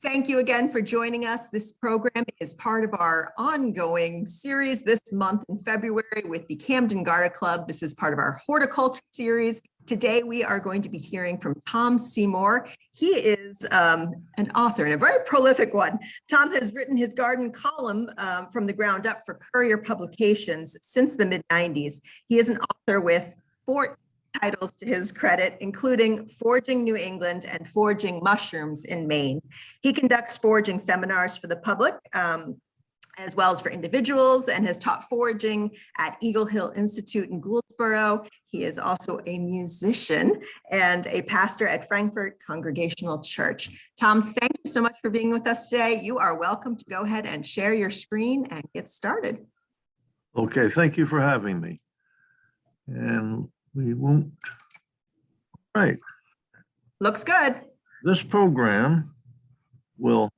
Thank you again for joining us. This program is part of our ongoing series this month in February with the Camden Garden Club. This is part of our horticulture series. Today, we are going to be hearing from Tom Seymour. He is an author and a very prolific one. Tom has written his garden column from the ground up for Courier Publications since the mid-90s. He is an author with 4 titles to his credit, including Foraging New England and Foraging Mushrooms in Maine. He conducts foraging seminars for the public, as well as for individuals, and has taught foraging at Eagle Hill Institute in Gouldsboro. He is also a musician and a pastor at Frankfort Congregational Church. Tom, thank you so much for being with us today. You are welcome to go ahead and share your screen and get started. Okay, thank you for having me. And we won't. All right. Looks good. This program will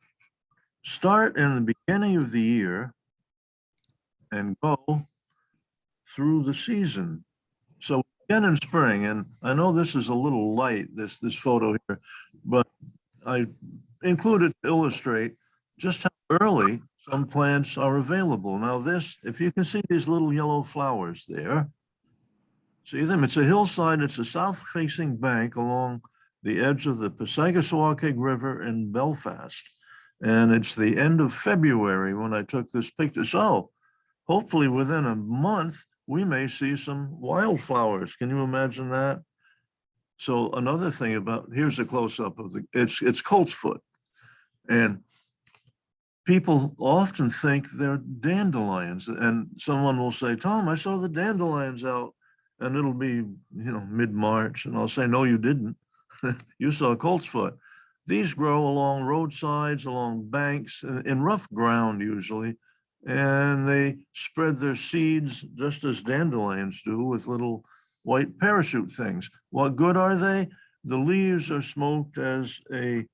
start in the beginning of the year and go through the season. So again in spring, and I know this is a little light, this photo here, but I included to illustrate just how early some plants are available. Now this, if you can see these little yellow flowers there, see them? It's a hillside. It's a south-facing bank along the edge of the Passaigasawquig River in Belfast. And it's the end of February when I took this picture. So hopefully within a month, we may see some wildflowers. Can you imagine that? So another thing about, here's a close-up of it's coltsfoot. And people often think they're dandelions. And someone will say, Tom, I saw the dandelions out. And it'll be, mid-March, and I'll say, no, you didn't. You saw coltsfoot. These grow along roadsides, along banks, in rough ground usually, and they spread their seeds just as dandelions do with little white parachute things. What good are they? The leaves are smoked as a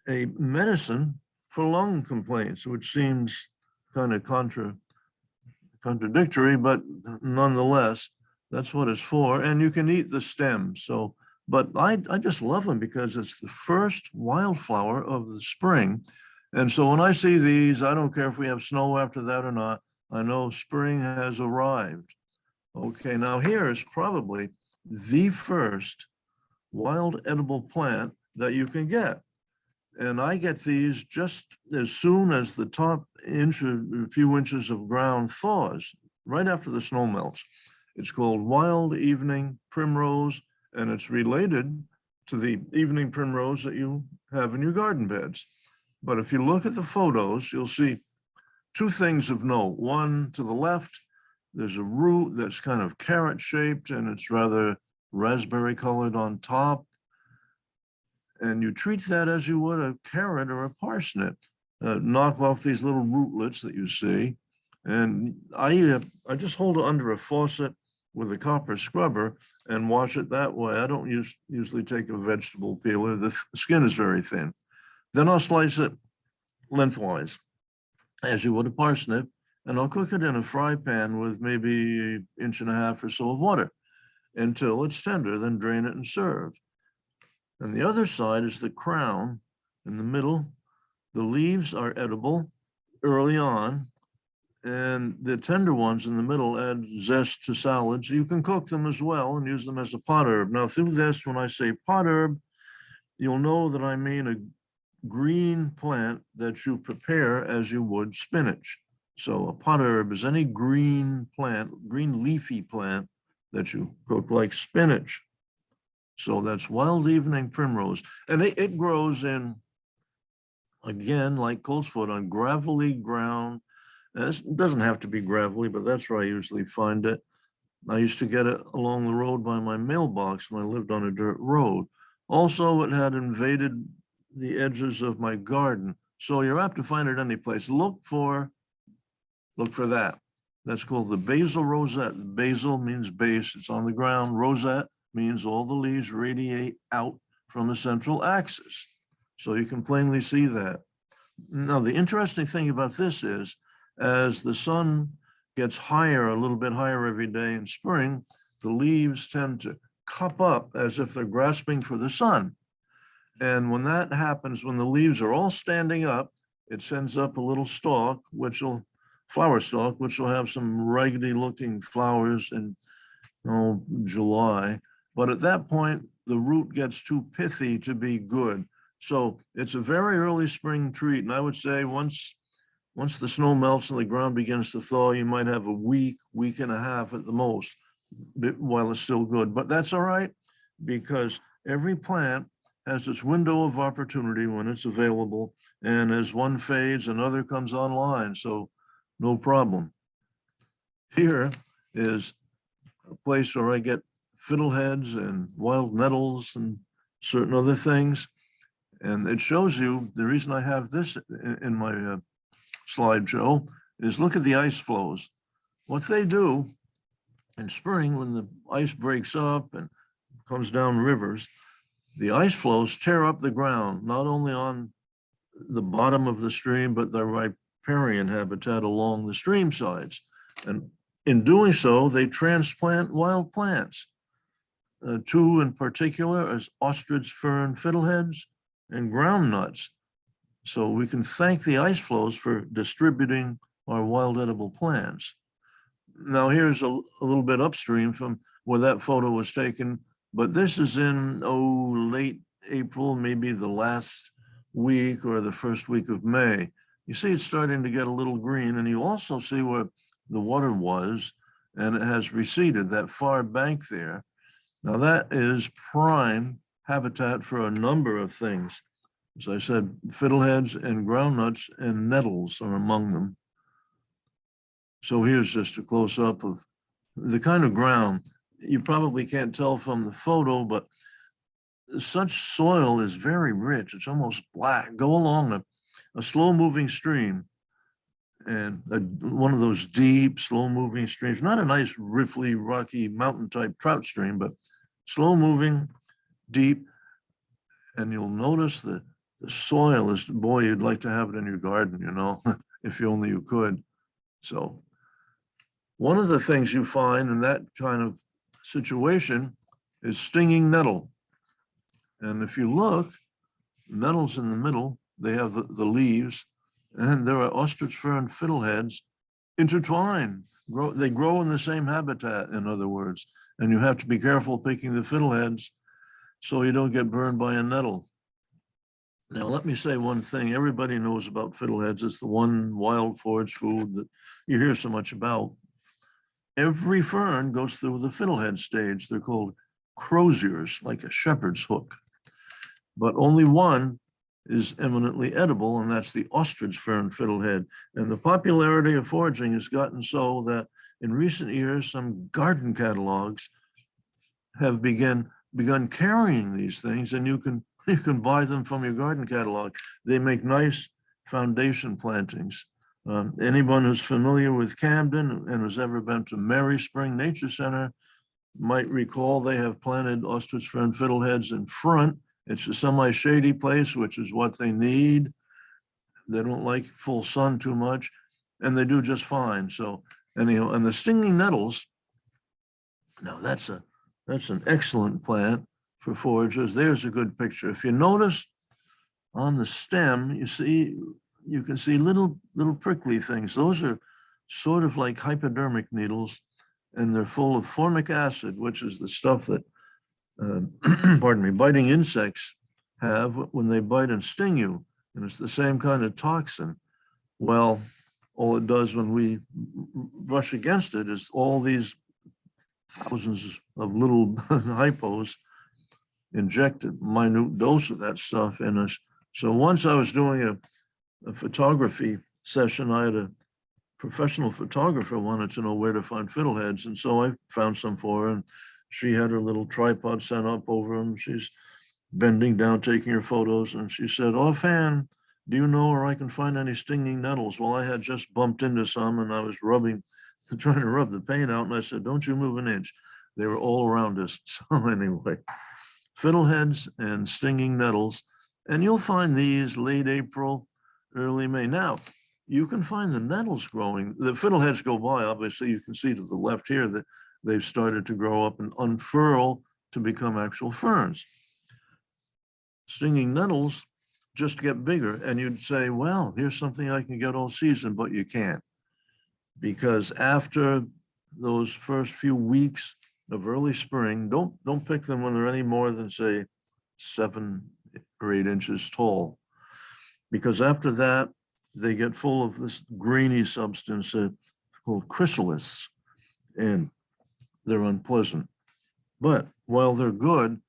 medicine for lung complaints, which seems kind of contradictory, but nonetheless, that's what it's for. And you can eat the stems. So, but I just love them because it's the first wildflower of the spring. And so when I see these, I don't care if we have snow after that or not, I know spring has arrived. Okay, now here is probably the first wild edible plant that you can get. And I get these just as soon as the top few inches of ground thaws, right after the snow melts. It's called wild evening primrose, and it's related to the evening primrose that you have in your garden beds. But if you look at the photos, you'll see 2 things of note. One, to the left, there's a root that's kind of carrot shaped, and it's rather raspberry colored on top. And you treat that as you would a carrot or a parsnip. Knock off these little rootlets that you see. And I just hold it under a faucet with a copper scrubber and wash it that way. I don't usually take a vegetable peeler. The skin is very thin. Then I'll slice it lengthwise, as you would a parsnip, and I'll cook it in a fry pan with maybe 1.5 inches or so of water until it's tender, then drain it and serve. And the other side is the crown in the middle. The leaves are edible early on, and the tender ones in the middle add zest to salads. You can cook them as well and use them as a pot herb. Now through this, when I say pot herb, you'll know that I mean a green plant that you prepare as you would spinach. So a pot herb is any green plant, green leafy plant that you cook like spinach. So that's wild evening primrose. And it grows in, again, like coltsfoot, on gravelly ground. It doesn't have to be gravelly, but that's where I usually find it. I used to get it along the road by my mailbox when I lived on a dirt road. Also, it had invaded the edges of my garden. So you're apt to find it any place. Look for that. That's called the basil rosette. Basil means base, it's on the ground. Rosette means all the leaves radiate out from a central axis. So you can plainly see that. Now, the interesting thing about this is, as the sun gets higher, a little bit higher every day in spring, the leaves tend to cup up as if they're grasping for the sun. And when that happens, when the leaves are all standing up, it sends up a little stalk, flower stalk, which will have some raggedy looking flowers in July. But at that point, the root gets too pithy to be good. So it's a very early spring treat. And I would say once the snow melts and the ground begins to thaw, you might have a week and a half at the most while it's still good. But that's all right, because every plant has its window of opportunity when it's available. And as one fades, another comes online. So no problem. Here is a place where I get fiddleheads and wild nettles and certain other things. And it shows you the reason I have this in my slideshow is look at the ice flows. What they do in spring, when the ice breaks up and comes down rivers, the ice flows tear up the ground, not only on the bottom of the stream, but the riparian habitat along the stream sides. And in doing so, they transplant wild plants. Two in particular is ostrich, fern, fiddleheads, and ground nuts. So we can thank the ice flows for distributing our wild edible plants. Now here's a little bit upstream from where that photo was taken, but this is in, late April, maybe the last week or the first week of May. You see it's starting to get a little green, and you also see where the water was, and it has receded, that far bank there. Now that is prime habitat for a number of things. As I said, fiddleheads and groundnuts and nettles are among them. So here's just a close-up of the kind of ground. You probably can't tell from the photo, but such soil is very rich. It's almost black. Go along a slow-moving stream, and one of those deep, slow-moving streams, not a nice, riffly, rocky, mountain-type trout stream, but slow-moving, deep, and you'll notice that the soil is, boy, you'd like to have it in your garden, if only you could. So one of the things you find in that kind of situation is stinging nettle. And if you look, nettles in the middle, they have the leaves, and there are ostrich fern fiddleheads intertwined. They grow in the same habitat, in other words, and you have to be careful picking the fiddleheads so you don't get burned by a nettle. Now, let me say one thing. Everybody knows about fiddleheads. It's the one wild forage food that you hear so much about. Every fern goes through the fiddlehead stage. They're called croziers, like a shepherd's hook. But only one is eminently edible, and that's the ostrich fern fiddlehead. And the popularity of foraging has gotten so that in recent years, some garden catalogs have begun carrying these things, and you can buy them from your garden catalog. They make nice foundation plantings. Anyone who's familiar with Camden and has ever been to Mary Spring Nature Center might recall they have planted ostrich fern fiddleheads in front. It's a semi-shady place, which is what they need. They don't like full sun too much, and they do just fine. So anyhow, and the stinging nettles, now that's an excellent plant for foragers. There's a good picture. If you notice on the stem, you can see little prickly things. Those are sort of like hypodermic needles, and they're full of formic acid, which is the stuff that, pardon me, biting insects have when they bite and sting you. And it's the same kind of toxin. Well, all it does when we brush against it is all these thousands of little hypos inject a minute dose of that stuff in us. So once I was doing a photography session, I had a professional photographer wanted to know where to find fiddleheads. And so I found some for her, and she had her little tripod set up over them. She's bending down, taking her photos. And she said, offhand, do you know where I can find any stinging nettles? Well, I had just bumped into some, and I was trying to rub the paint out. And I said, don't you move an inch. They were all around us. So anyway, fiddleheads and stinging nettles. And you'll find these late April, early May. Now, you can find the nettles growing. The fiddleheads go by, obviously. You can see to the left here that they've started to grow up and unfurl to become actual ferns. stinging nettles just get bigger. And you'd say, well, here's something I can get all season, but you can't. Because after those first few weeks of early spring, don't pick them when they're any more than, say, 7 or 8 inches tall. Because after that, they get full of this grainy substance called chrysalis, and they're unpleasant. But while they're good,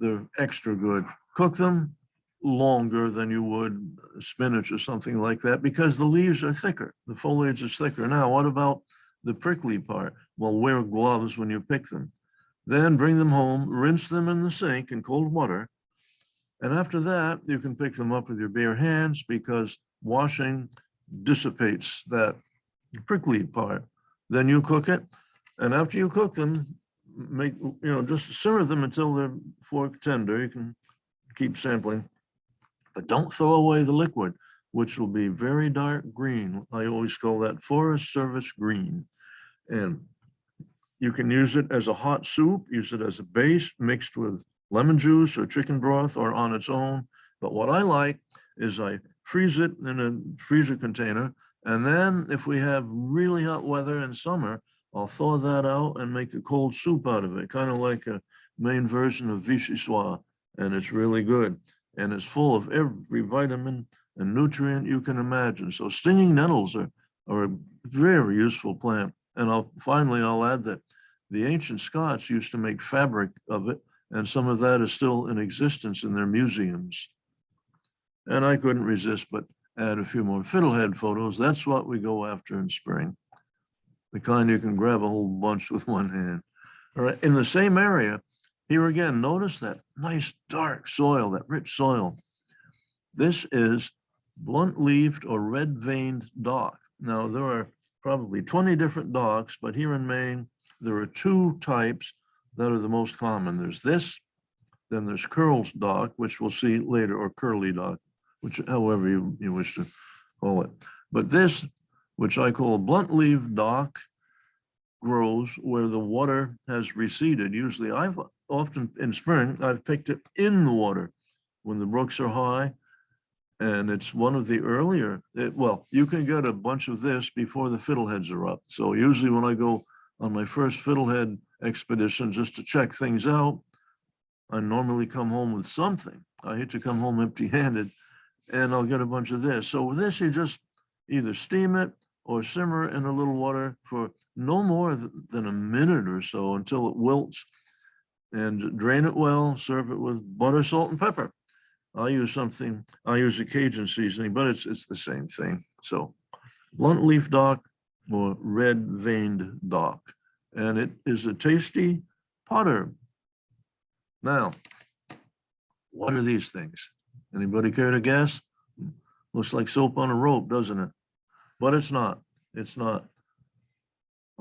they're extra good. Cook them longer than you would spinach or something like that, because the leaves are thicker, the foliage is thicker. Now, what about the prickly part? Well, wear gloves when you pick them. Then bring them home, rinse them in the sink in cold water. And after that, you can pick them up with your bare hands, because washing dissipates that prickly part. Then you cook it. And after you cook them, just simmer them until they're fork tender. You can keep sampling, but don't throw away the liquid, which will be very dark green. I always call that Forest Service green. And you can use it as a hot soup, use it as a base mixed with lemon juice or chicken broth or on its own. But what I like is I freeze it in a freezer container. And then if we have really hot weather in summer, I'll thaw that out and make a cold soup out of it, kind of like a Maine version of vichyssoise. And it's really good. And it's full of every vitamin and nutrient you can imagine. So stinging nettles are a very useful plant. And finally, I'll add that the ancient Scots used to make fabric of it, and some of that is still in existence in their museums. And I couldn't resist but add a few more fiddlehead photos. That's what we go after in spring, the kind you can grab a whole bunch with one hand. All right, in the same area, here again, notice that nice dark soil, that rich soil. This is blunt-leaved or red-veined dock. Now, there are probably 20 different docks, but here in Maine, there are 2 types that are the most common. There's this, then there's Curl's dock, which we'll see later, or curly dock, which however you wish to call it. But this, which I call blunt-leaved dock, grows where the water has receded. Usually I've often in spring, I've picked it in the water when the brooks are high. And it's one of the earlier, well, you can get a bunch of this before the fiddleheads are up. So usually when I go on my first fiddlehead expedition just to check things out, I normally come home with something. I hate to come home empty-handed, and I'll get a bunch of this. So with this, you just either steam it or simmer in a little water for no more than a minute or so until it wilts, and drain it well, serve it with butter, salt, and pepper. I use a Cajun seasoning, but it's the same thing. So blunt leaf dock or red veined dock. And it is a tasty pot herb. Now, what are these things? Anybody care to guess? Looks like soap on a rope, doesn't it? But it's not. It's not.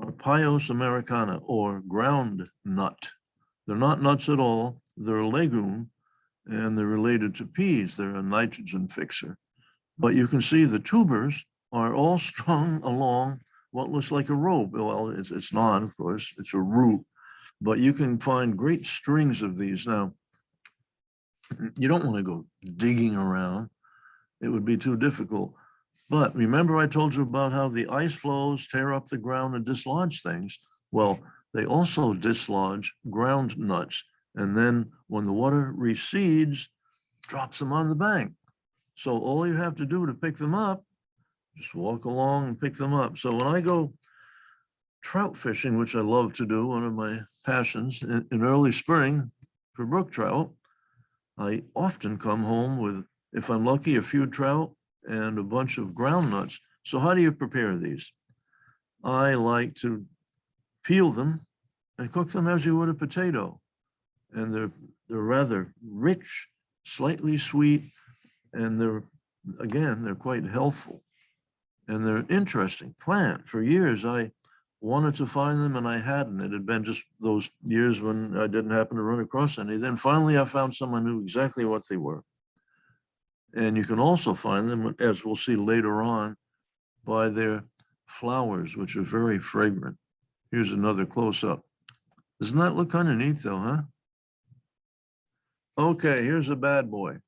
Arpaeos americana, or ground nut. They're not nuts at all. They're a legume, and they're related to peas. They're a nitrogen fixer. But you can see the tubers are all strung along what looks like a rope. Well, it's not, of course, it's a root, but you can find great strings of these. Now, you don't want to go digging around. It would be too difficult. But remember I told you about how the ice flows tear up the ground and dislodge things? Well, they also dislodge ground nuts. And then when the water recedes, drops them on the bank. So all you have to do to pick them up, just walk along and pick them up. So when I go trout fishing, which I love to do, one of my passions, in early spring for brook trout, I often come home with, if I'm lucky, a few trout and a bunch of ground nuts. So how do you prepare these? I like to peel them and cook them as you would a potato. And they're rather rich, slightly sweet, and they're quite healthful. And they're an interesting plant. For years, I wanted to find them and I hadn't. It had been just those years when I didn't happen to run across any. Then finally, I found someone who knew exactly what they were. And you can also find them, as we'll see later on, by their flowers, which are very fragrant. Here's another close-up. Doesn't that look kind of neat though, huh? Okay, here's a bad boy.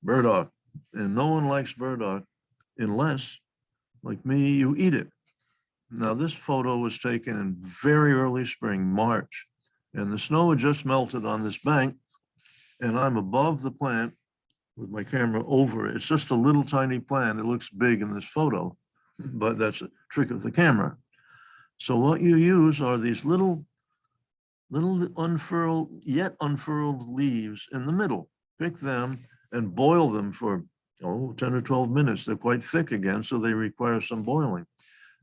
Burdock. And no one likes burdock unless, like me, you eat it. Now, this photo was taken in very early spring, March, and the snow had just melted on this bank, and I'm above the plant with my camera over it. It's just a little tiny plant. It looks big in this photo, but that's a trick of the camera. So what you use are these little unfurled, yet unfurled leaves in the middle. Pick them and boil them for 10 or 12 minutes. They're quite thick again, so they require some boiling.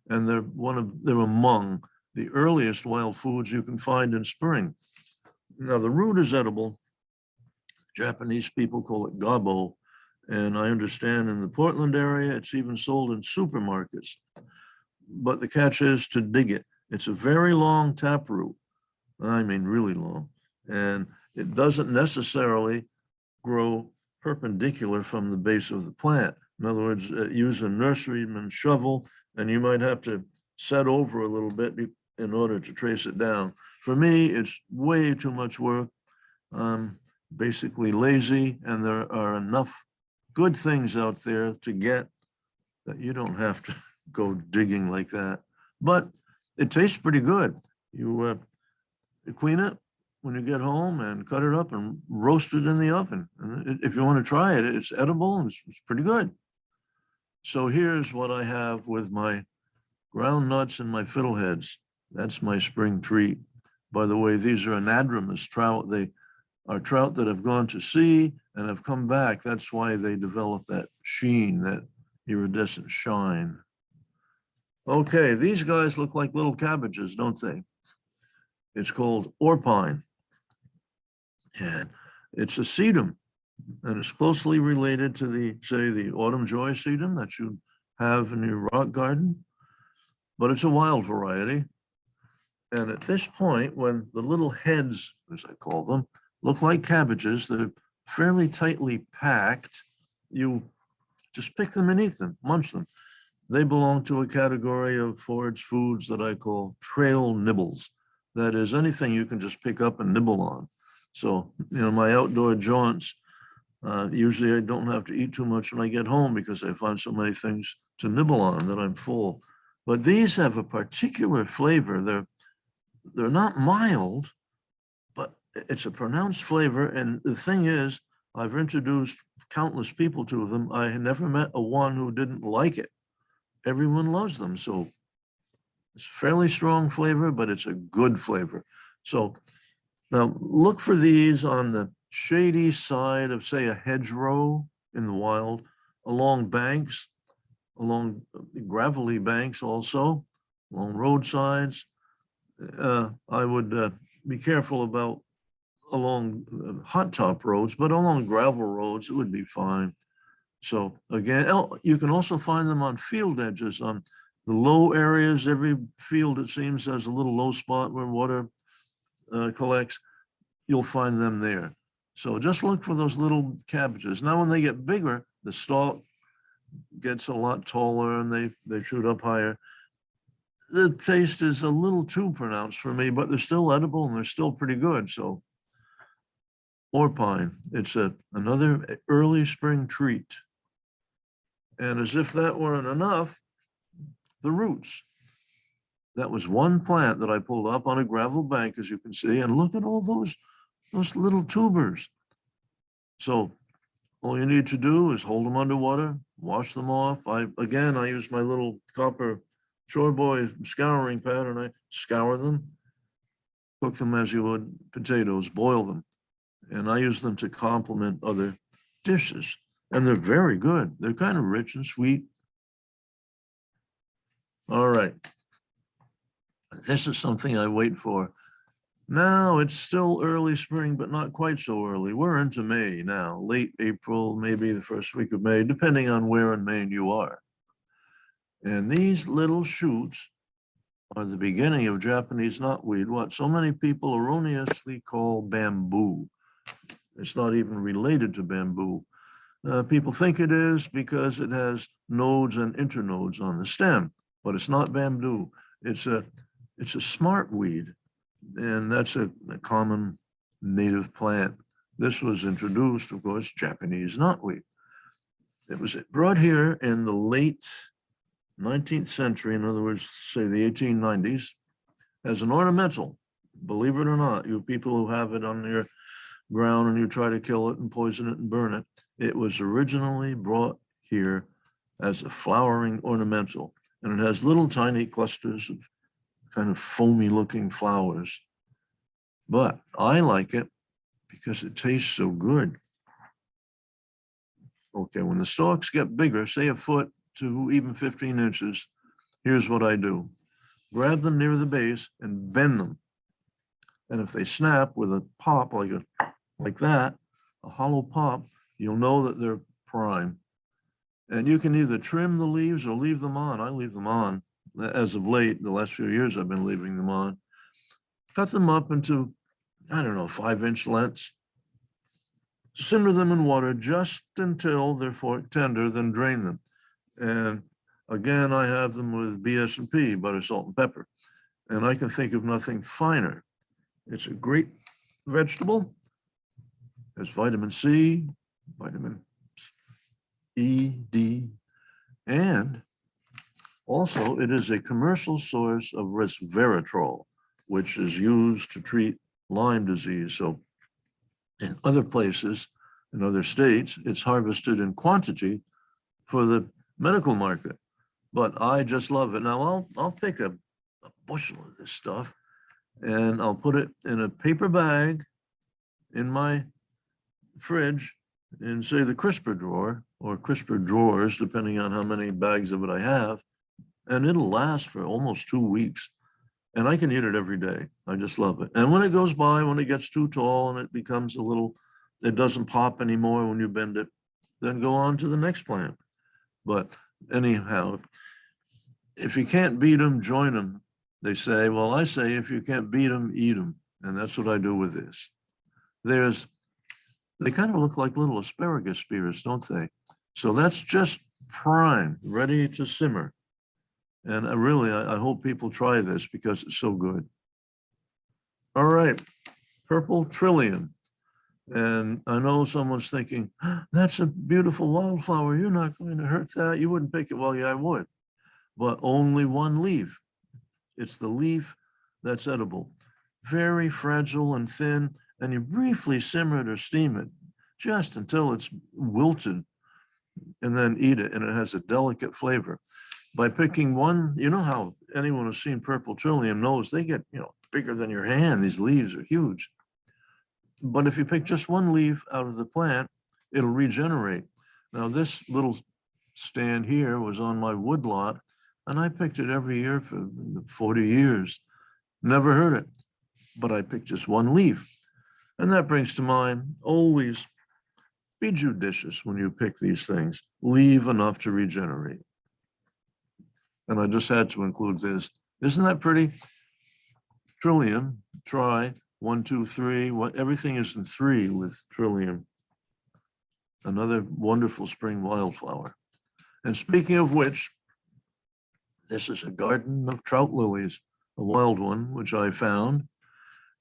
And they're among the earliest wild foods you can find in spring. Now, the root is edible. Japanese people call it gabo, and I understand in the Portland area, it's even sold in supermarkets. But the catch is to dig it. It's a very long taproot. I mean, really long. And it doesn't necessarily grow perpendicular from the base of the plant. In other words, use a nurseryman's shovel, and you might have to set over a little bit in order to trace it down. For me, it's way too much work. I'm basically lazy, and there are enough good things out there to get that you don't have to go digging like that. But it tastes pretty good. You clean it when you get home and cut it up and roast it in the oven. And if you want to try it, it's edible and it's pretty good. So here's what I have with my ground nuts and my fiddleheads. That's my spring treat. By the way, these are anadromous trout. They are trout that have gone to sea and have come back. That's why they develop that sheen, that iridescent shine. Okay, these guys look like little cabbages, don't they? It's called Orpine, and it's a sedum, and it's closely related to the autumn joy sedum that you have in your rock garden, but it's a wild variety. And at this point, when the little heads, as I call them, look like cabbages, they're fairly tightly packed, you just pick them and eat them, munch them. They belong to a category of forage foods that I call trail nibbles. That is anything you can just pick up and nibble on. So, my outdoor jaunts, usually I don't have to eat too much when I get home because I find so many things to nibble on that I'm full. But these have a particular flavor. They're not mild, but it's a pronounced flavor. And the thing is, I've introduced countless people to them. I never met a one who didn't like it. Everyone loves them. So it's a fairly strong flavor, but it's a good flavor. So now look for these on the shady side of, say, a hedgerow in the wild, along banks, along gravelly banks also, along roadsides. I would be careful about along hot top roads, but along gravel roads, it would be fine. So again, you can also find them on field edges, on the low areas. Every field, it seems, has a little low spot where water collects. You'll find them there. So just look for those little cabbages. Now, when they get bigger, the stalk gets a lot taller and they shoot up higher. The taste is a little too pronounced for me, but they're still edible and they're still pretty good. So Orpine, it's another early spring treat. And as if that weren't enough, the roots. That was one plant that I pulled up on a gravel bank, as you can see, and look at all those little tubers. So all you need to do is hold them underwater, wash them off. I use my little copper Chore Boy scouring pad and I scour them, cook them as you would potatoes, boil them. And I use them to complement other dishes. And they're very good. They're kind of rich and sweet. All right. This is something I wait for. Now it's still early spring, but not quite so early. We're into May now, late April, maybe the first week of May, depending on where in Maine you are. And these little shoots are the beginning of Japanese knotweed, what so many people erroneously call bamboo. It's not even related to bamboo. People think it is because it has nodes and internodes on the stem, but it's not bamboo. It's a smart weed, and that's a common native plant. This was introduced, of course, Japanese knotweed. It was brought here in the late 19th century, in other words, say the 1890s, as an ornamental. Believe it or not, you people who have it on your ground and you try to kill it and poison it and burn it, it was originally brought here as a flowering ornamental. And it has little tiny clusters of kind of foamy looking flowers. But I like it because it tastes so good. Okay, when the stalks get bigger, say a foot to even 15 inches, here's what I do. Grab them near the base and bend them. And if they snap with a pop like that, a hollow pop, you'll know that they're prime. And you can either trim the leaves or leave them on. I leave them on. As of late, the last few years, I've been leaving them on. Cut them up into, I don't know, 5-inch lengths. Simmer them in water just until they're fork tender, then drain them. And again, I have them with BS&P, butter, salt, and pepper. And I can think of nothing finer. It's a great vegetable. There's vitamin C, vitamin E, D, and also it is a commercial source of resveratrol, which is used to treat Lyme disease. So in other places, in other states, it's harvested in quantity for the medical market. But I just love it. Now I'll pick a bushel of this stuff and I'll put it in a paper bag in my fridge in, say, the crisper drawer or crisper drawers, depending on how many bags of it I have, and it'll last for almost 2 weeks. And I can eat it every day. I just love it. And when it goes by, when it gets too tall and it becomes a little, it doesn't pop anymore when you bend it, then go on to the next plant. But anyhow, if you can't beat them, join them. They say, well, I say, if you can't beat them, eat them. And that's what I do with this. They kind of look like little asparagus spears, don't they? So that's just prime, ready to simmer. And I hope people try this because it's so good. All right, purple trillium. And I know someone's thinking, that's a beautiful wildflower. You're not going to hurt that. You wouldn't pick it. Well, yeah, I would, but only one leaf. It's the leaf that's edible. Very fragile and thin, and you briefly simmer it or steam it just until it's wilted and then eat it, and it has a delicate flavor. By picking one, you know how anyone who's seen purple trillium knows they get, bigger than your hand. These leaves are huge. But if you pick just one leaf out of the plant, it'll regenerate. Now this little stand here was on my woodlot, and I picked it every year for 40 years. Never heard it, but I picked just one leaf. And that brings to mind, always be judicious when you pick these things. Leave enough to regenerate. And I just had to include this. Isn't that pretty? Trillium, try 1, 2, 3. Everything is in 3 with trillium. Another wonderful spring wildflower. And speaking of which, this is a garden of trout lilies, a wild one, which I found.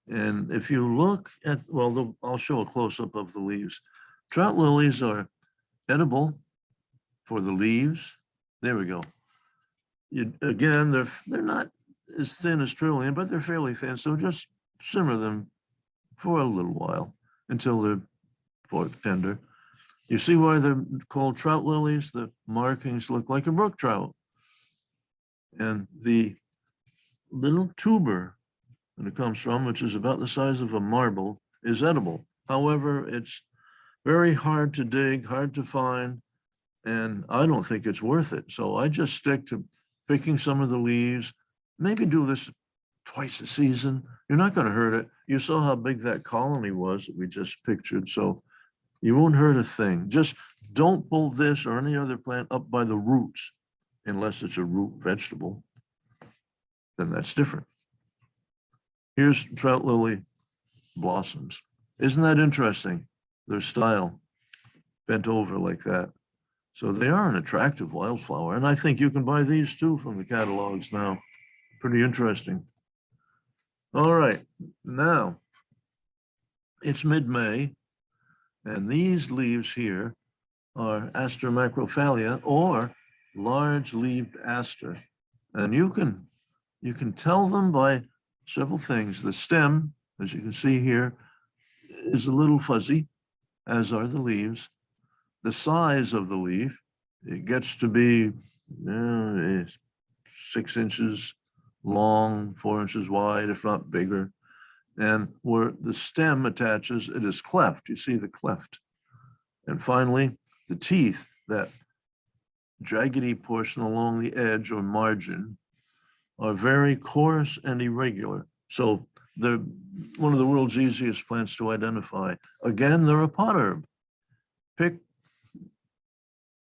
And if you look at, well, I'll show a close-up of the leaves. Trout lilies are edible for the leaves. There we go. Again, they're not as thin as trillium, but they're fairly thin. So just simmer them for a little while until they're fork tender. You see why they're called trout lilies? The markings look like a brook trout. And the little tuber that it comes from, which is about the size of a marble, is edible. However, it's very hard to dig, hard to find, and I don't think it's worth it. So I just stick to picking some of the leaves, maybe do this twice a season. You're not going to hurt it. You saw how big that colony was that we just pictured. So you won't hurt a thing. Just don't pull this or any other plant up by the roots, unless it's a root vegetable. Then that's different. Here's trout lily blossoms. Isn't that interesting? Their style bent over like that. So they are an attractive wildflower. And I think you can buy these too from the catalogs now. Pretty interesting. All right, now It's mid-May, and these leaves here are Aster macrophagia, or large-leaved aster. And you can tell them by several things. The stem, as you can see here, is a little fuzzy, as are the leaves. The size of the leaf, it gets to be 6 inches long, 4 inches wide, if not bigger. And where the stem attaches, it is cleft. You see the cleft. And finally, the teeth, that jaggedy portion along the edge or margin, are very coarse and irregular. So they're one of the world's easiest plants to identify. Again, they're a pot herb. Pick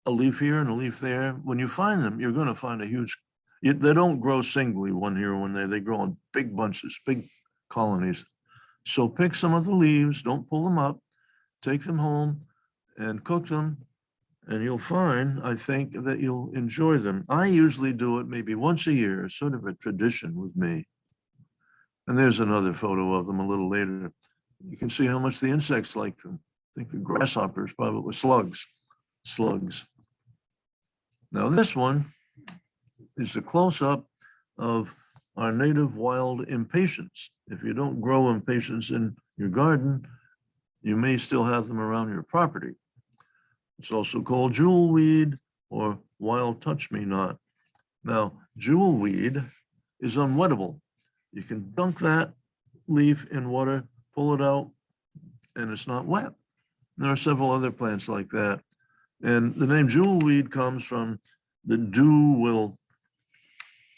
a leaf here and a leaf there. When you find them, you're going to find a huge, they don't grow singly, one here, one there. They grow in big bunches, big colonies. So pick some of the leaves, don't pull them up, take them home and cook them. And you'll find, I think, that you'll enjoy them. I usually do it maybe once a year, sort of a tradition with me. And there's another photo of them a little later. You can see how much the insects like them. I think the grasshoppers probably slugs. Now this one is a close-up of our native wild impatiens. If you don't grow impatiens in your garden, you may still have them around your property. It's also called jewelweed or wild touch-me-not. Now, jewelweed is unwettable. You can dunk that leaf in water, pull it out, and it's not wet. There are several other plants like that. And the name jewelweed comes from the dew will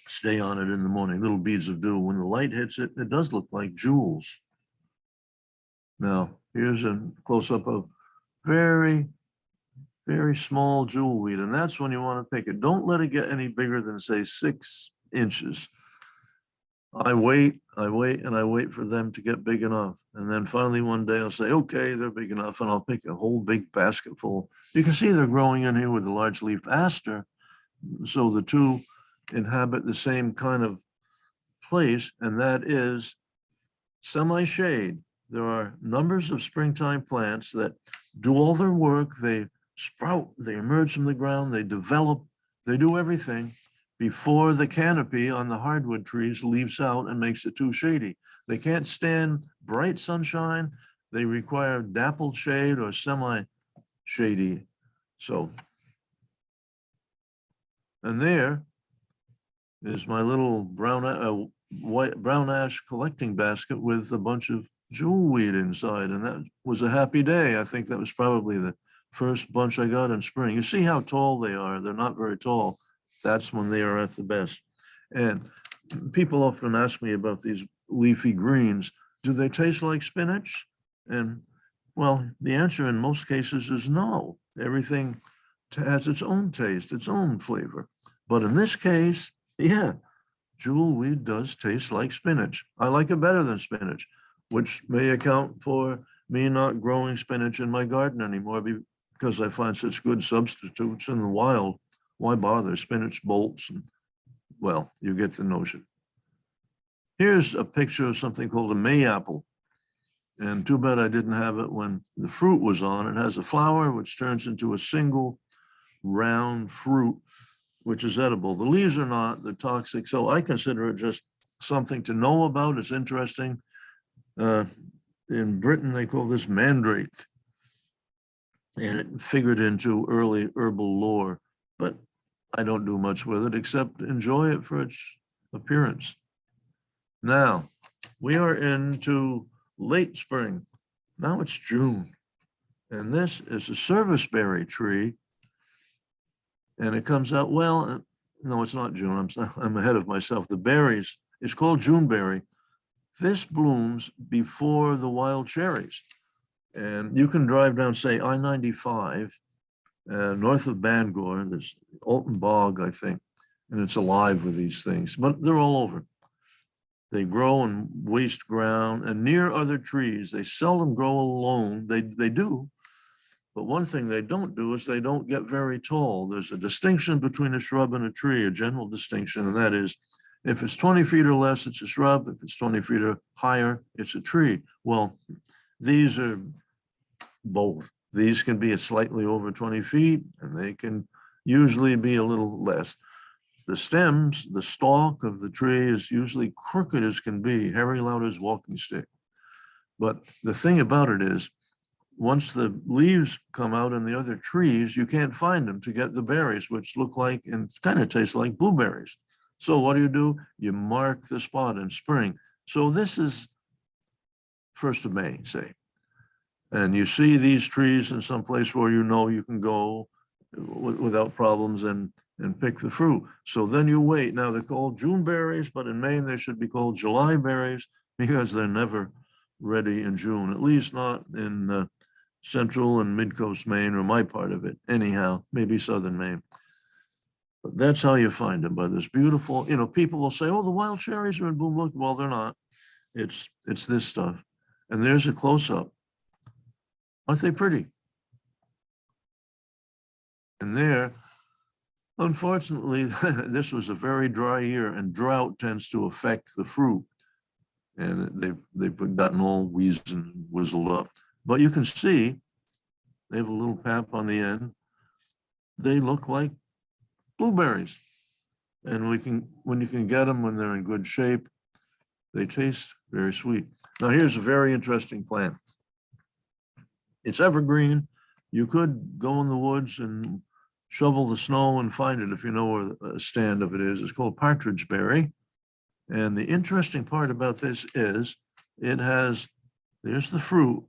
stay on it in the morning, little beads of dew. When the light hits it, it does look like jewels. Now, here's a close-up of very small jewelweed, and that's when you want to pick it. Don't let it get any bigger than, say, 6 inches. I wait for them to get big enough. And then finally one day I'll say, okay, they're big enough, and I'll pick a whole big basket full. You can see they're growing in here with the large leaf aster. So the two inhabit the same kind of place, and that is semi-shade. There are numbers of springtime plants that do all their work. They sprout, they emerge from the ground, they develop, they do everything before the canopy on the hardwood trees leaves out and makes it too shady. They can't stand bright sunshine. They require dappled shade or semi-shady. So, and there is my little brown ash collecting basket with a bunch of jewelweed inside, and that was a happy day. I think that was probably the first bunch I got in spring. You see how tall they are. They're not very tall. That's when they are at the best. And people often ask me about these leafy greens. Do they taste like spinach? And well, the answer in most cases is no. Everything has its own taste, its own flavor. But in this case, yeah, jewelweed does taste like spinach. I like it better than spinach, which may account for me not growing spinach in my garden anymore because I find such good substitutes in the wild. Why bother? Spinach bolts, and well, you get the notion. Here's a picture of something called a mayapple. And too bad I didn't have it when the fruit was on. It has a flower which turns into a single round fruit, which is edible. The leaves are not, they're toxic. So I consider it just something to know about. It's interesting. In Britain, they call this mandrake. And it figured into early herbal lore, but I don't do much with it except enjoy it for its appearance. Now, we are into late spring. Now it's June. And this is a serviceberry tree. And it comes out, well, no, it's not June. I'm ahead of myself. The berries, it's called Juneberry. This blooms before the wild cherries. And you can drive down, say, I-95, north of Bangor. There's Alton Bog, I think, and it's alive with these things, but they're all over. They grow in waste ground and near other trees. They seldom grow alone. They do, but one thing they don't do is they don't get very tall. There's a distinction between a shrub and a tree, a general distinction, and that is, if it's 20 feet or less, it's a shrub. If it's 20 feet or higher, it's a tree. Well, these are both. These can be slightly over 20 feet, and they can usually be a little less. The stems, the stalk of the tree is usually crooked as can be, Harry Lauder's walking stick. But the thing about it is, once the leaves come out in the other trees, you can't find them to get the berries, which look like and kind of taste like blueberries. So what do? You mark the spot in spring. So this is 1st of May, say. And you see these trees in some place where you know you can go without problems and pick the fruit. So then you wait. Now they're called Juneberries, but in Maine they should be called July berries because they're never ready in June, at least not in central and mid-coast Maine or my part of it. Anyhow, maybe southern Maine. But that's how you find them, by this beautiful, you know, people will say, oh, the wild cherries are in bloom. Look, well, they're not. It's this stuff. And there's a close-up. Aren't they pretty? And there, unfortunately, this was a very dry year, and drought tends to affect the fruit. And they've gotten all wheezed and whizzled up. But you can see they have a little pap on the end. They look like blueberries. And when you can get them when they're in good shape, they taste very sweet. Now here's a very interesting plant. It's evergreen. You could go in the woods and shovel the snow and find it if you know where a stand of it is. It's called Partridge Berry. And the interesting part about this is there's the fruit,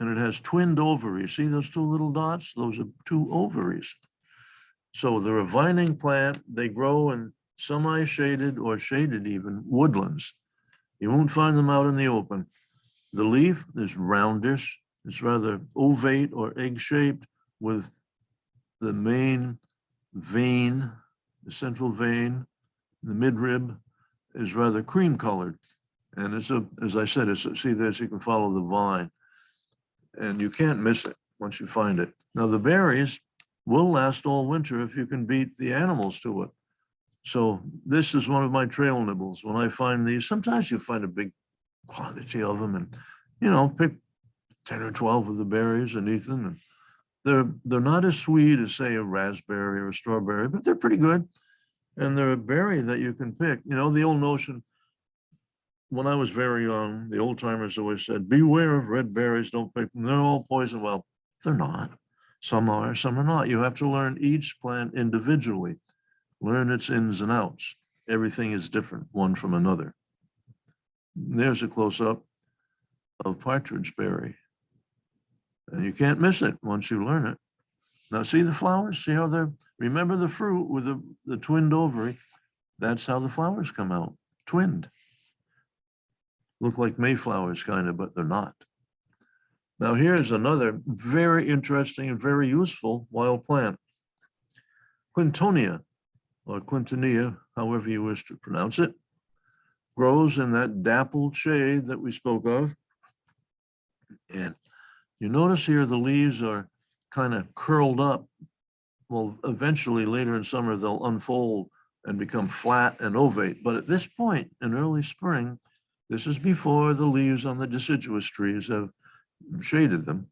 and it has twinned ovaries. See those 2 little dots? Those are 2 ovaries. So they're a vining plant. They grow in semi-shaded or shaded even woodlands. You won't find them out in the open. The leaf is roundish. It's rather ovate or egg-shaped with the main vein, the central vein, the midrib is rather cream colored. And as I said, see this, you can follow the vine and you can't miss it once you find it. Now the berries will last all winter if you can beat the animals to it. So this is one of my trail nibbles. When I find these, sometimes you find a big quantity of them and, you know, pick 10 or 12 of the berries and eat them. And they're not as sweet as, say, a raspberry or a strawberry, but they're pretty good. And they're a berry that you can pick. You know, the old notion, when I was very young, the old timers always said, beware of red berries, don't pick them, they're all poison. Well, they're not. Some are, some are not. You have to learn each plant individually, learn its ins and outs. Everything is different, one from another. There's a close-up of Partridge Berry. And you can't miss it once you learn it. Now see the flowers, see how remember the fruit with the twinned ovary, that's how the flowers come out, twinned. Look like mayflowers kind of, but they're not. Now here's another very interesting and very useful wild plant. Quintonia, or Quintonia, however you wish to pronounce it, grows in that dappled shade that we spoke of. And you notice here the leaves are kind of curled up. Well, eventually later in summer, they'll unfold and become flat and ovate. But at this point in early spring, this is before the leaves on the deciduous trees have shaded them.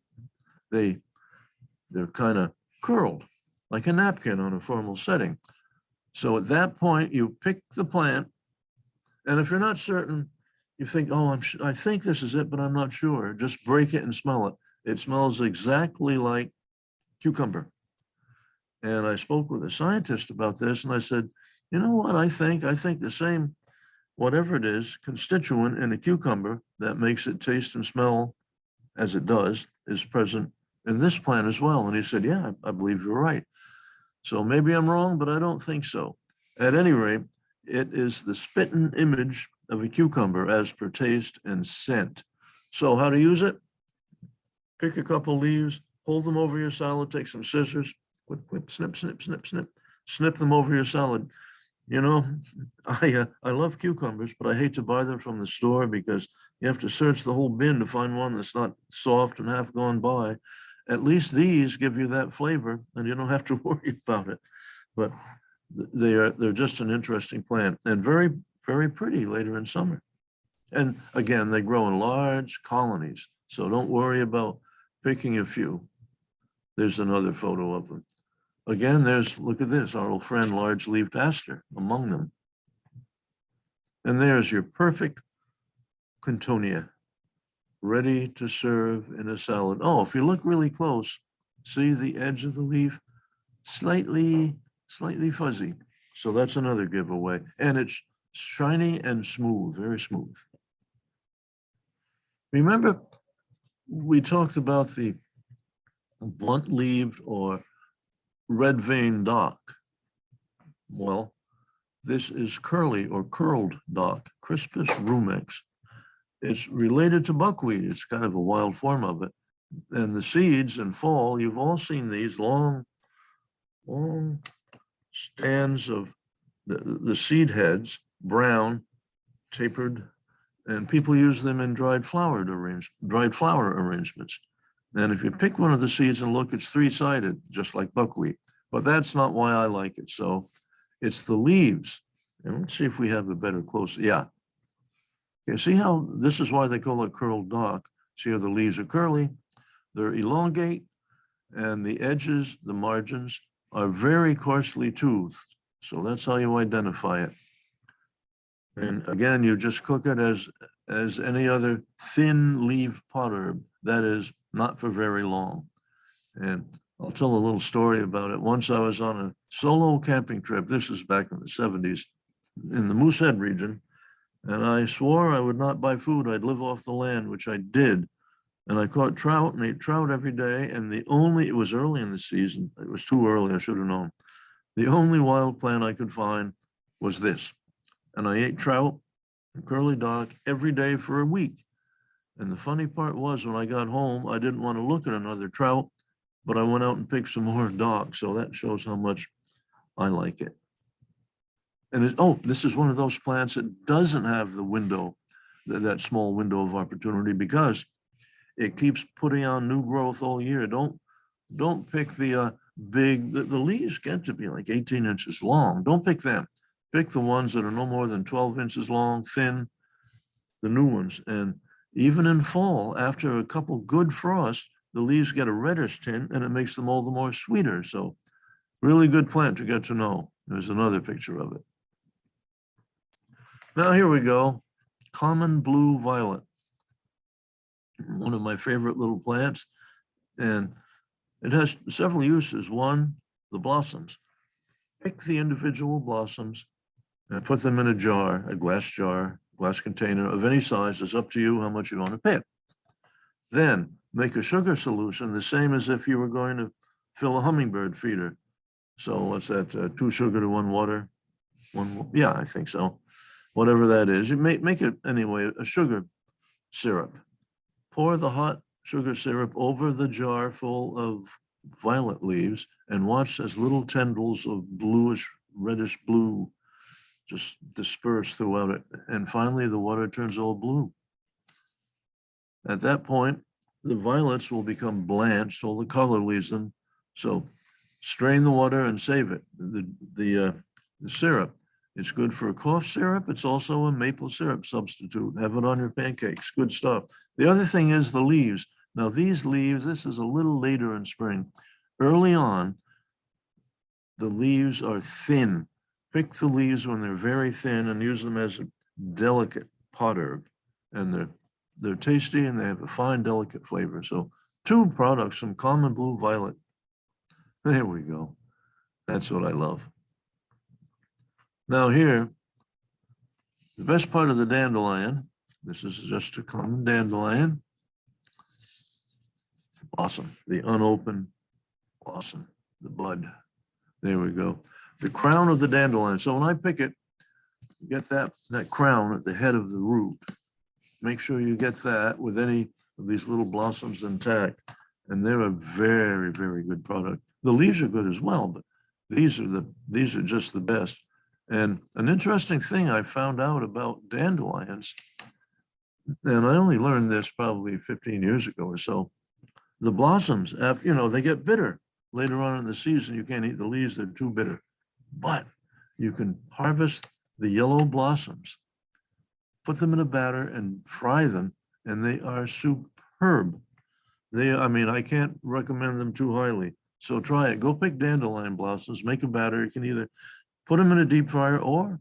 They're kind of curled like a napkin on a formal setting. So at that point, you pick the plant. And if you're not certain, you think, oh, I think this is it, but I'm not sure. Just break it and smell it. It smells exactly like cucumber. And I spoke with a scientist about this, and I said, you know what, I think the same, whatever it is, constituent in a cucumber that makes it taste and smell as it does is present in this plant as well. And he said, yeah, I believe you're right. So maybe I'm wrong, but I don't think so. At any rate, it is the spitting image of a cucumber as per taste and scent. So how to use it? Pick a couple leaves, hold them over your salad, take some scissors, whip, whip, snip, snip, snip, snip, snip them over your salad. You know, I love cucumbers, but I hate to buy them from the store because you have to search the whole bin to find one that's not soft and half gone by. At least these give you that flavor and you don't have to worry about it. But they're just an interesting plant and very, very pretty later in summer. And again, they grow in large colonies. So don't worry about picking a few. There's another photo of them. Again, look at this, our old friend, large-leaved aster among them. And there's your perfect clintonia, ready to serve in a salad. Oh, if you look really close, see the edge of the leaf, slightly fuzzy. So that's another giveaway. And it's shiny and smooth, very smooth. Remember, we talked about the blunt-leaved or red vein dock. Well, this is curly or curled dock, Crispus rumex. It's related to buckwheat. It's kind of a wild form of it. And the seeds in fall, you've all seen these long stands of the seed heads, brown, tapered, and people use them in dried flower arrangements. And if you pick one of the seeds and look, it's three-sided, just like buckwheat. But that's not why I like it. So it's the leaves. And let's see if we have a better close. Yeah. Okay, see how this is why they call it curled dock. See how the leaves are curly, they're elongate, and the edges, the margins, are very coarsely toothed. So that's how you identify it. And again, you just cook it as any other thin leaf pot herb, that is not for very long. And I'll tell a little story about it. Once I was on a solo camping trip, this is back in the 70s, in the Moosehead region, and I swore I would not buy food. I'd live off the land, which I did. And I caught trout and ate trout every day. And it was early in the season. It was too early, I should have known. The only wild plant I could find was this. And I ate trout and curly dock every day for a week. And the funny part was when I got home, I didn't want to look at another trout, but I went out and picked some more dock. So that shows how much I like it. And this is one of those plants that doesn't have the window, that small window of opportunity, because it keeps putting on new growth all year. Don't pick the big, the leaves get to be like 18 inches long. Don't pick them. Pick the ones that are no more than 12 inches long, thin, the new ones. And even in fall, after a couple good frosts, the leaves get a reddish tint and it makes them all the more sweeter. So really good plant to get to know. There's another picture of it. Now here we go, common blue violet. One of my favorite little plants, and it has several uses. One, the blossoms. Pick the individual blossoms and put them in a jar, a glass container of any size. It's up to you how much you want to pick. Then make a sugar solution, the same as if you were going to fill a hummingbird feeder. So what's that, 2 sugar to 1 water? Yeah, I think so. Whatever that is, you make it anyway, a sugar syrup. Pour the hot sugar syrup over the jar full of violet leaves and watch as little tendrils of bluish, reddish blue just disperse throughout it. And finally, the water turns all blue. At that point, the violets will become blanched, all the color leaves them. So strain the water and save it. The syrup. It's good for a cough syrup. It's also a maple syrup substitute. Have it on your pancakes. Good stuff. The other thing is the leaves. Now these leaves, this is a little later in spring. Early on, the leaves are thin. Pick the leaves when they're very thin and use them as a delicate pot herb. And they're tasty and they have a fine, delicate flavor. So 2 products from common blue violet. There we go. That's what I love. Now here, the best part of the dandelion, this is just a common dandelion, blossom, the unopened blossom, the bud. There we go. The crown of the dandelion. So when I pick it, get that crown at the head of the root. Make sure you get that with any of these little blossoms intact. And they're a very, very good product. The leaves are good as well, but these are just the best. And an interesting thing I found out about dandelions, and I only learned this probably 15 years ago or so, the blossoms, they get bitter later on in the season. You can't eat the leaves, they're too bitter. But you can harvest the yellow blossoms, put them in a batter and fry them, and they are superb. superb. I mean, I can't recommend them too highly. So try it. Go pick dandelion blossoms, make a batter. You can either put them in a deep fryer, or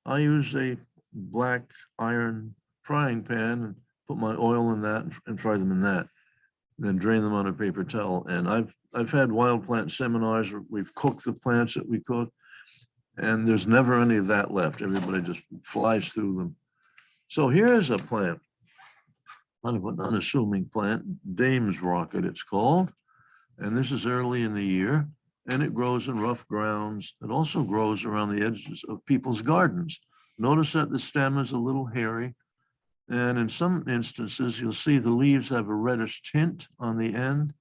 I use a black iron frying pan and put my oil in that and fry them in that. Then drain them on a paper towel. And I've had wild plant seminars where we've cooked the plants that we cook, and there's never any of that left. Everybody just flies through them. So here's a plant, kind of an unassuming plant, Dame's Rocket it's called. And this is early in the year, and it grows in rough grounds. It also grows around the edges of people's gardens. Notice that the stem is a little hairy. And in some instances, you'll see the leaves have a reddish tint on the end,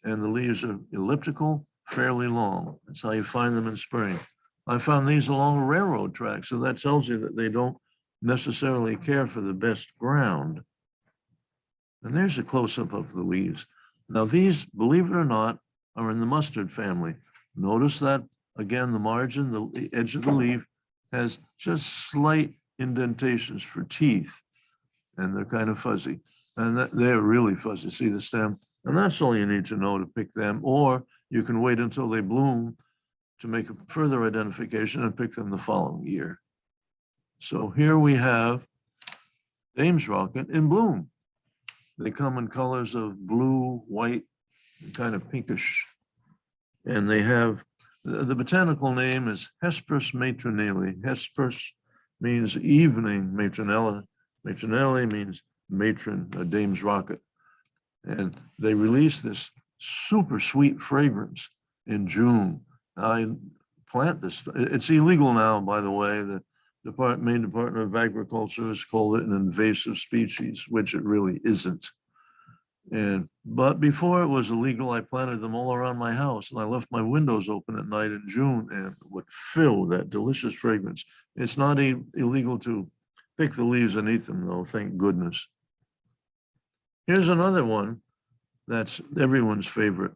and the leaves are elliptical, fairly long. That's how you find them in spring. I found these along a railroad track, so that tells you that they don't necessarily care for the best ground. And there's a close-up of the leaves. Now these, believe it or not, are in the mustard family. Notice that, again, the margin, the edge of the leaf has just slight indentations for teeth, and they're kind of fuzzy. And they're really fuzzy, see the stem? And that's all you need to know to pick them, or you can wait until they bloom to make a further identification and pick them the following year. So here we have Dame's Rocket in bloom. They come in colors of blue, white, and kind of pinkish. And they have, the botanical name is Hesperus matronale. Hesperus means evening, matronella. Matronelle means matron, a Dame's Rocket. And they release this super sweet fragrance in June. I plant this, it's illegal now, by the way. The Maine Department of Agriculture has called it an invasive species, which it really isn't. But before it was illegal, I planted them all around my house, and I left my windows open at night in June, and it would fill that delicious fragrance. It's not illegal to pick the leaves and eat them, though, thank goodness. Here's another one that's everyone's favorite.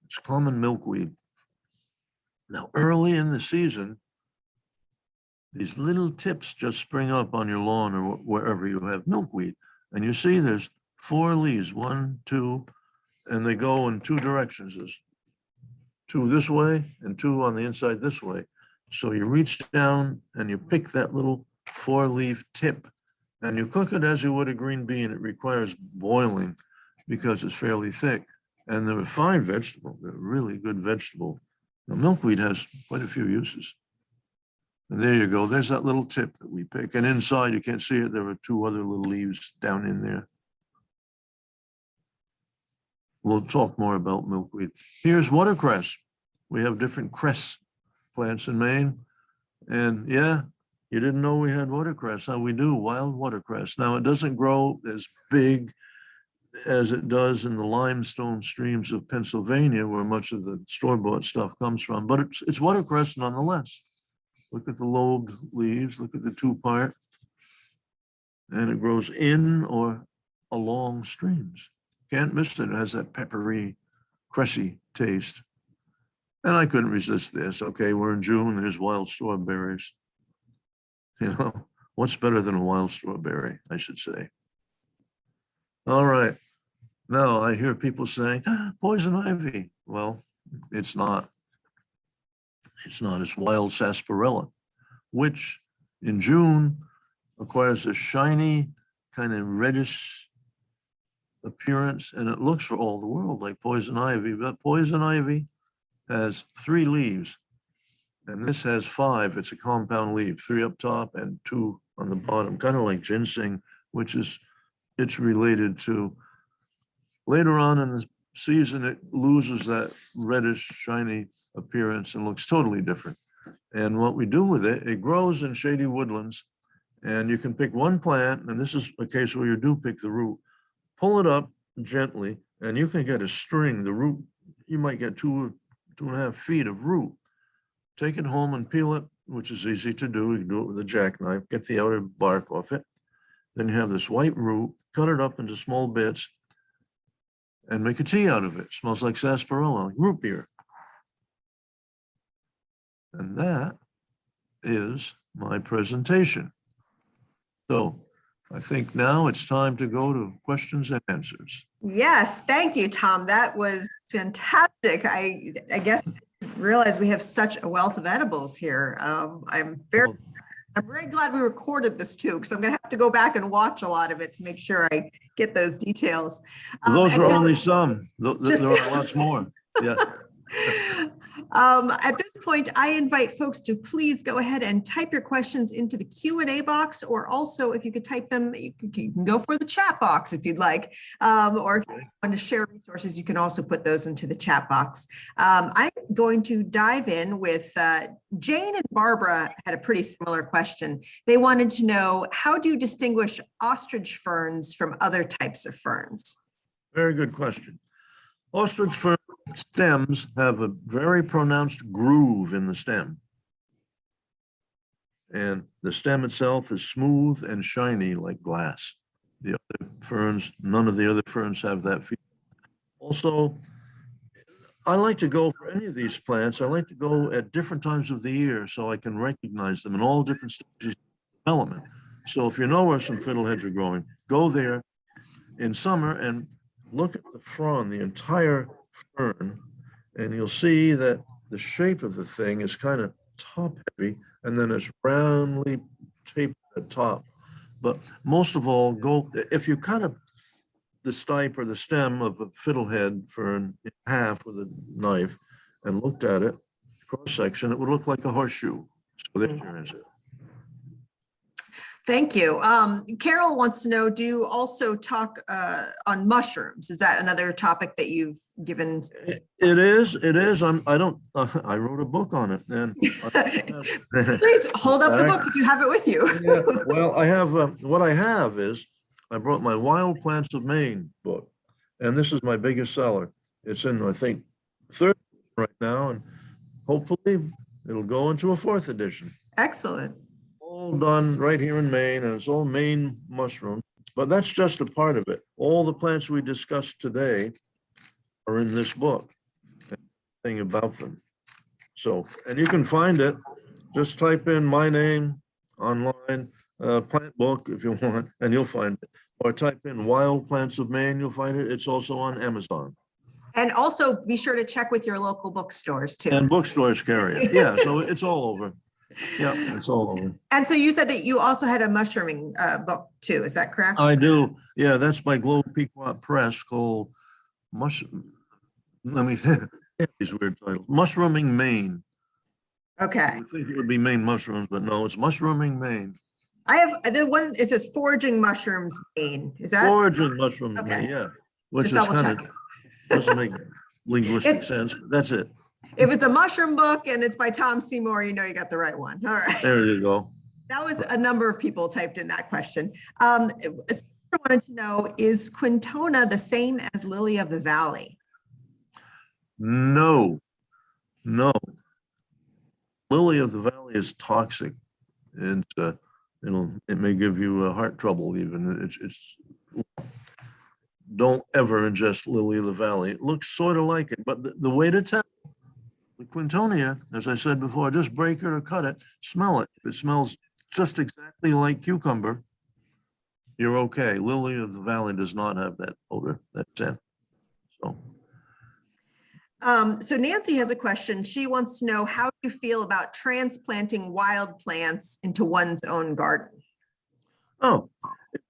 It's common milkweed. Now, early in the season, these little tips just spring up on your lawn or wherever you have milkweed. And you see there's 4 leaves, 1, 2, and they go in 2 directions. There's 2 this way and 2 on the inside this way. So you reach down and you pick that little 4-leaf tip, and you cook it as you would a green bean. It requires boiling because it's fairly thick. And they're a fine vegetable. They're a really good vegetable. Now, milkweed has quite a few uses. And there you go. There's that little tip that we pick. And inside, you can't see it. There are 2 other little leaves down in there. We'll talk more about milkweed. Here's watercress. We have different cress plants in Maine. And yeah, you didn't know we had watercress. Now we do, wild watercress. Now it doesn't grow as big as it does in the limestone streams of Pennsylvania, where much of the store-bought stuff comes from, but it's watercress nonetheless. Look at the lobed leaves, look at the 2-part, and it grows in or along streams. Can't miss it. It has that peppery, cressy taste. And I couldn't resist this. Okay, we're in June, there's wild strawberries. You know, what's better than a wild strawberry, I should say. All right, now I hear people saying, poison ivy. Well, it's not. It's not, it's wild sarsaparilla, which in June acquires a shiny, kind of reddish appearance, and it looks for all the world like poison ivy, but poison ivy has 3 leaves, and this has 5. It's a compound leaf, 3 up top and 2 on the bottom, kind of like ginseng, which is, it's related to. Later on in the season, it loses that reddish, shiny appearance and looks totally different. And what we do with it, it grows in shady woodlands, and you can pick 1 plant, and this is a case where you do pick the root, pull it up gently, and you can get a string. The root, you might get 2.5 feet of root. Take it home and peel it, which is easy to do. You can do it with a jackknife, get the outer bark off it. Then you have this white root, cut it up into small bits, and make a tea out of it. Smells like sarsaparilla, like root beer. And that is my presentation. So I think now it's time to go to questions and answers. Yes, thank you, Tom. That was fantastic. I guess I didn't realize we have such a wealth of edibles here. I'm very glad we recorded this too, because I'm going to have to go back and watch a lot of it to make sure I get those details. Those are only some. There are lots more. Yeah. At this point, I invite folks to please go ahead and type your questions into the Q&A box, or also if you could type them, you can go for the chat box if you'd like, or if you want to share resources, you can also put those into the chat box. I'm going to dive in with Jane and Barbara had a pretty similar question. They wanted to know, how do you distinguish ostrich ferns from other types of ferns? Very good question. Ostrich fern stems have a very pronounced groove in the stem. And the stem itself is smooth and shiny like glass. The other ferns, none of the other ferns have that feature. Also, I like to go for any of these plants, I like to go at different times of the year so I can recognize them in all different stages of development. So if you know where some fiddleheads are growing, go there in summer and look at the frond, the entire fern, and you'll see that the shape of the thing is kind of top heavy, and then it's roundly tapered at top. But most of all, go, if you cut the stipe or the stem of a fiddlehead fern in half with a knife and looked at it, cross section, it would look like a horseshoe. So there's your answer. Thank you. Carol wants to know, do you also talk on mushrooms? Is that another topic that you've given? It is. I wrote a book on it. And please hold up the book if you have it with you. Yeah, well, I have, what I have is, I brought my Wild Plants of Maine book, and this is my biggest seller. It's in, I think, third right now, and hopefully it'll go into a fourth edition. Excellent. All done right here in Maine, and it's all Maine mushrooms, but that's just a part of it. All the plants we discussed today are in this book, thing about them. So, and you can find it, just type in my name online, plant book if you want, and you'll find it. Or type in Wild Plants of Maine, you'll find it. It's also on Amazon. And also be sure to check with your local bookstores too. And bookstores carry it. Yeah, so it's all over. Yeah, it's all over. And so you said that you also had a mushrooming book too, is that correct? I do. Yeah, that's by Globe Pequot Press, called let me say these weird titles. Mushrooming Maine. Okay. I think it would be Maine mushrooms, but no, it's Mushrooming Maine. I have the one, it says Foraging Mushrooms Maine. Is that? Foraging Mushrooms Okay. Maine, yeah. Which Just is kind of, doesn't make linguistic sense, but that's it. If it's a mushroom book and it's by Tom Seymour, you know you got the right one. All right. There you go. That was a number of people typed in that question. I wanted to know, is Quintona the same as Lily of the Valley? No, no. Lily of the Valley is toxic, and it may give you heart trouble even. Don't ever ingest Lily of the Valley. It looks sort of like it, but the way to tell the Quintonia, as I said before, just break it or cut it, smell it. If it smells just exactly like cucumber, you're okay. Lily of the Valley does not have that odor, that scent. So Nancy has a question. She wants to know, how do you feel about transplanting wild plants into one's own garden? Oh,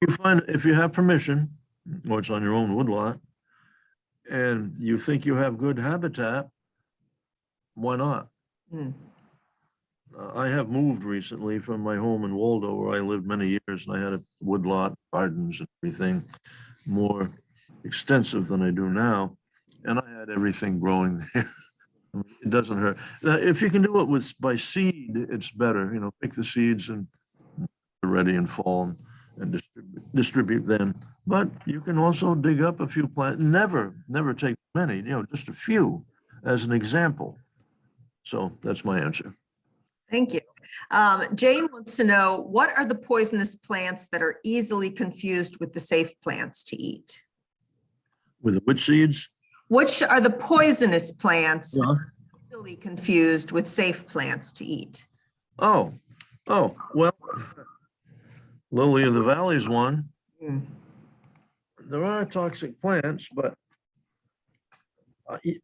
if you have permission, or it's on your own woodlot, and you think you have good habitat, why not? I have moved recently from my home in Waldo, where I lived many years, and I had a woodlot, gardens, and everything more extensive than I do now. And I had everything growing there. It doesn't hurt. If you can do it by seed, it's better. You know, pick the seeds and they're ready in fall and distribute them. But you can also dig up a few plants. Never take many. You know, just a few as an example. So that's my answer. Thank you. Jane wants to know, what are the poisonous plants that are easily confused with the safe plants to eat? With which seeds? Which are the poisonous plants that are easily confused with safe plants to eat? Oh, well, Lily of the Valley's one. Hmm. There are toxic plants, but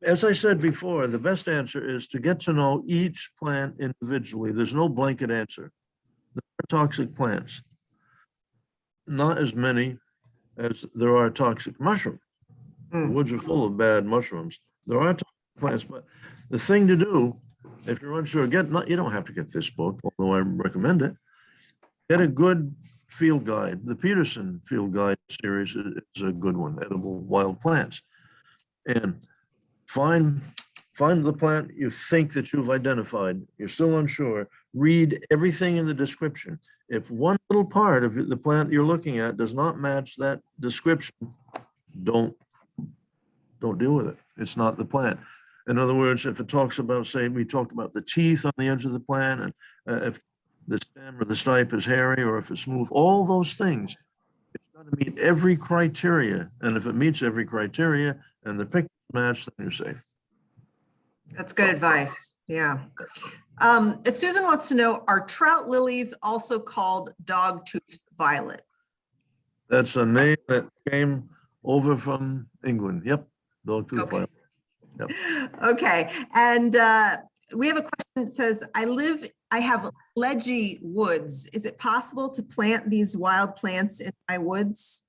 as I said before, the best answer is to get to know each plant individually. There's no blanket answer. There are toxic plants, not as many as there are toxic mushrooms. The woods are full of bad mushrooms. There are toxic plants, but the thing to do, if you're unsure, you don't have to get this book, although I recommend it. Get a good field guide. The Peterson Field Guide series is a good one, Edible Wild Plants. And find the plant you think that you've identified. You're still unsure. Read everything in the description. If one little part of the plant you're looking at does not match that description, don't deal with it. It's not the plant. In other words, if it talks about, say, we talked about the teeth on the edge of the plant, and if the stem or the stipe is hairy, or if it's smooth, all those things, it's got to meet every criteria. And if it meets every criteria and the picture match, then you're safe. That's good advice. Yeah. Susan wants to know, are trout lilies also called dog-toothed violet? That's a name that came over from England. Yep. Dog-toothed violet. Yep. Okay. And we have a question that says, I have ledgy woods. Is it possible to plant these wild plants in my woods?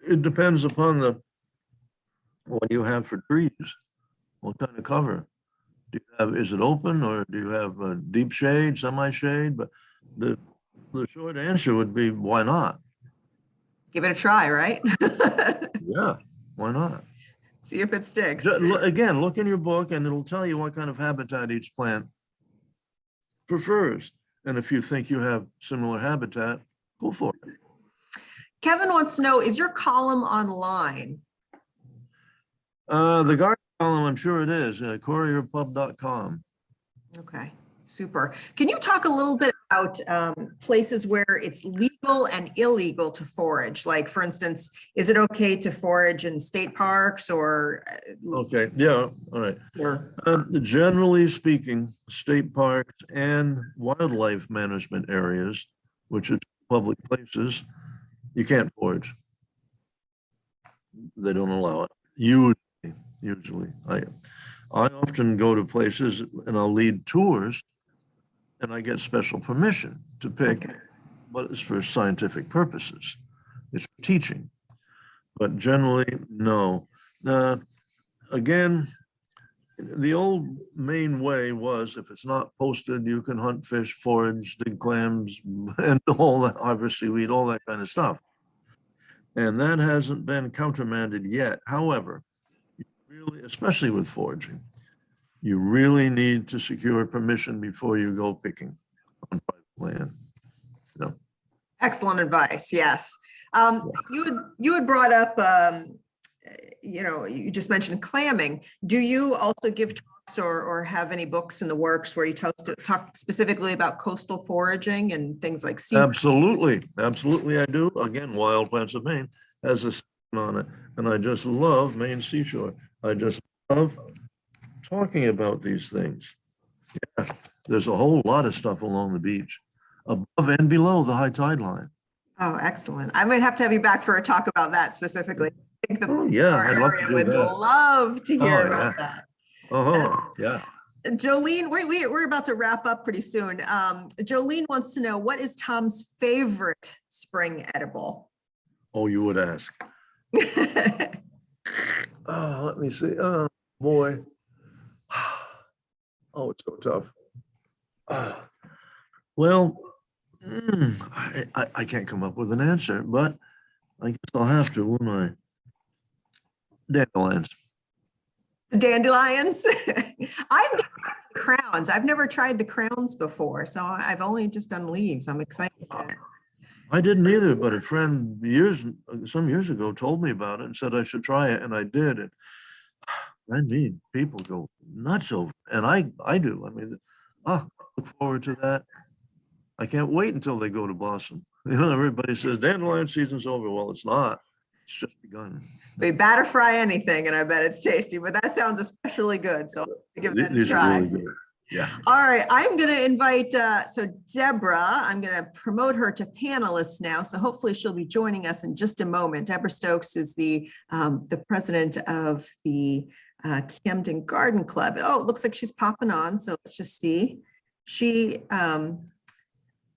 It depends upon what you have for trees. What kind of cover do you have? Is it open, or do you have a deep shade, semi-shade? But the short answer would be, why not? Give it a try, right? Yeah, why not? See if it sticks. Again, look in your book and it'll tell you what kind of habitat each plant prefers. And if you think you have similar habitat, go for it. Kevin wants to know, is your column online? The garden column, I'm sure it is, courierpub.com. Okay, super. Can you talk a little bit about places where it's legal and illegal to forage? Like, for instance, is it okay to forage in state parks or? Okay, yeah, all right. Sure. Generally speaking, state parks and wildlife management areas, which are public places, you can't forage. They don't allow it. Usually. I often go to places and I'll lead tours and I get special permission to pick, but it's for scientific purposes. It's for teaching, but generally, no. Again, the old Maine way was, if it's not posted, you can hunt, fish, forage, dig clams, and all that, harvest seaweed, all that kind of stuff. And that hasn't been countermanded yet. However, really, especially with foraging, you really need to secure permission before you go picking on private land. No. Excellent advice. Yes. You had brought up, you just mentioned clamming. Do you also give talks or have any books in the works where you talk specifically about coastal foraging and things like sea? Absolutely. Absolutely, I do. Again, Wild Plants of Maine has a section on it. And I just love Maine Seashore. I just love talking about these things. Yeah, there's a whole lot of stuff along the beach, above and below the high tide line. Oh, excellent. I might have to have you back for a talk about that specifically. I think I'd love to do would that. love to hear about that. Yeah. Jolene, we're about to wrap up pretty soon. Jolene wants to know, what is Tom's favorite spring edible? Oh, you would ask. Oh, let me see. Oh, boy. Oh, it's so tough. Well, I can't come up with an answer, but I guess I'll have to, won't I? Dandelions. Dandelions? I've never tried the crowns. I've never tried the crowns before, so I've only just done leaves. I'm excited. I didn't either, but a friend some years ago told me about it and said I should try it, and I did. And I mean, people go nuts over it, and I do. I mean, look forward to that. I can't wait until they go to blossom. Everybody says dandelion season's over. Well, it's not. It's just begun. We batter fry anything, and I bet it's tasty, but that sounds especially good. So I'll give that a These try. are really good. Yeah. All right, I'm going to invite, so Deborah, I'm going to promote her to panelist now. So hopefully she'll be joining us in just a moment. Deborah Stokes is the president of the Camden Garden Club. Oh, it looks like she's popping on. So let's just see.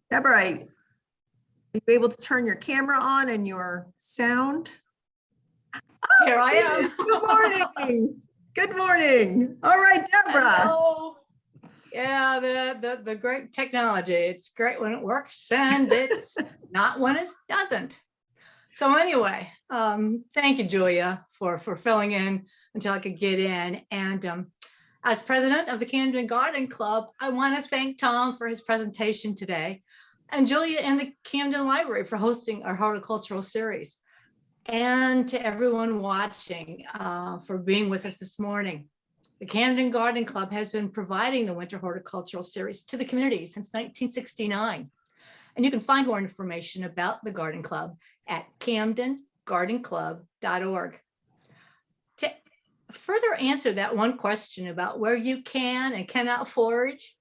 Deborah, are you able to turn your camera on and your sound? Oh, Here I am. Good morning. Good morning. All right, Deborah. Hello. Yeah, the great technology. It's great when it works and it's not when it doesn't. So anyway, thank you, Julia, for filling in until I could get in. And as president of the Camden Garden Club, I want to thank Tom for his presentation today, and Julia and the Camden Library for hosting our horticultural series, and to everyone watching for being with us this morning. The Camden Garden Club has been providing the Winter Horticultural Series to the community since 1969. And you can find more information about the Garden Club at camdengardenclub.org. To further answer that one question about where you can and cannot forage,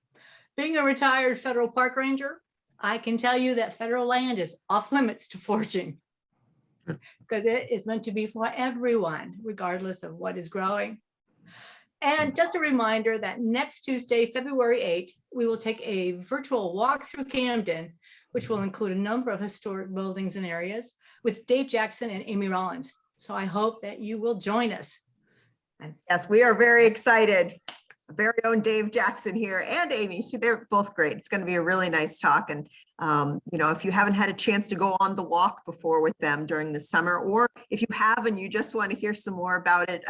being a retired federal park ranger, I can tell you that federal land is off limits to foraging because it is meant to be for everyone, regardless of what is growing. And just a reminder that next Tuesday, February 8th, we will take a virtual walk through Camden, which will include a number of historic buildings and areas with Dave Jackson and Amy Rollins. So I hope that you will join us. Yes, we are very excited. Very own Dave Jackson here and Amy. They're both great. It's going to be a really nice talk. And, you know, if you haven't had a chance to go on the walk before with them during the summer, or if you have and you just want to hear some more about it,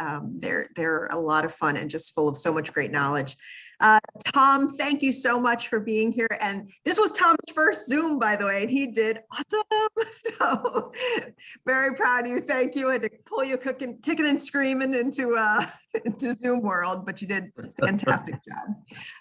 they're a lot of fun and just full of so much great knowledge. Tom, thank you so much for being here. And this was Tom's first Zoom, by the way, and he did awesome. So very proud of you. Thank you. I had to pull you kicking and screaming into Zoom world, but you did a fantastic job.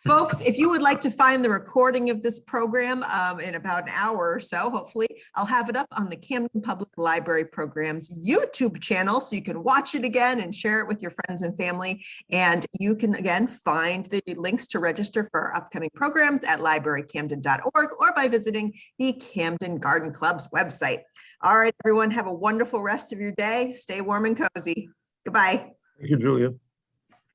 Folks, if you would like to find the recording of this program in about an hour or so, hopefully I'll have it up on the Camden Public Library Program's YouTube channel, so you can watch it again and share it with your friends and family. And you can, again, find the links to register for our upcoming programs at librarycamden.org or by visiting the Camden Garden Club's website. All right, everyone, have a wonderful rest of your day. Stay warm and cozy. Goodbye. Thank you, Julia.